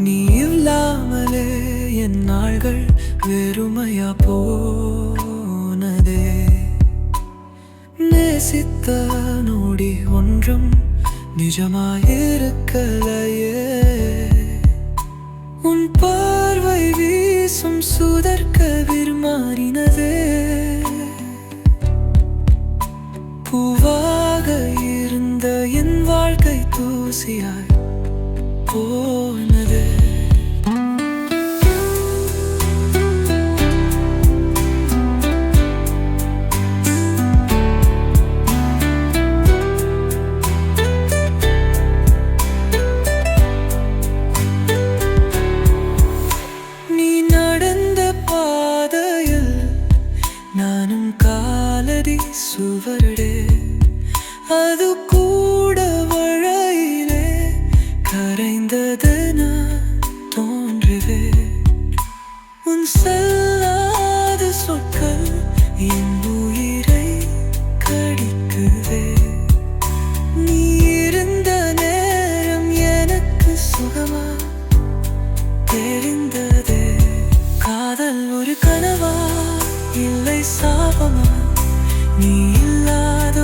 நீ இல்லாமலே என் நாள்கள் வெறுமையா போனதே. நேசித்த நொடி ஒன்றும் நிஜமாயிருக்கலையே. உன் பார்வை வீசும் சுதர்கவிர் மாறினதே. பூவாக இருந்த என் வாழ்க்கை தூசியாய் போனதே. நீ நடந்த பாதையில் நானும் காலடி சுவரடே. அது கூட வழியிலே கரைந்ததென தோன்றுவே. உன் செல்லாத சொற்கள் என் உயிரை கடிக்குவே. நீ இருந்த நேரம் எனக்கு சுகமா தெரிந்ததே. காதல் ஒரு கனவா இல்லை சாபமா? நீ இல்லாத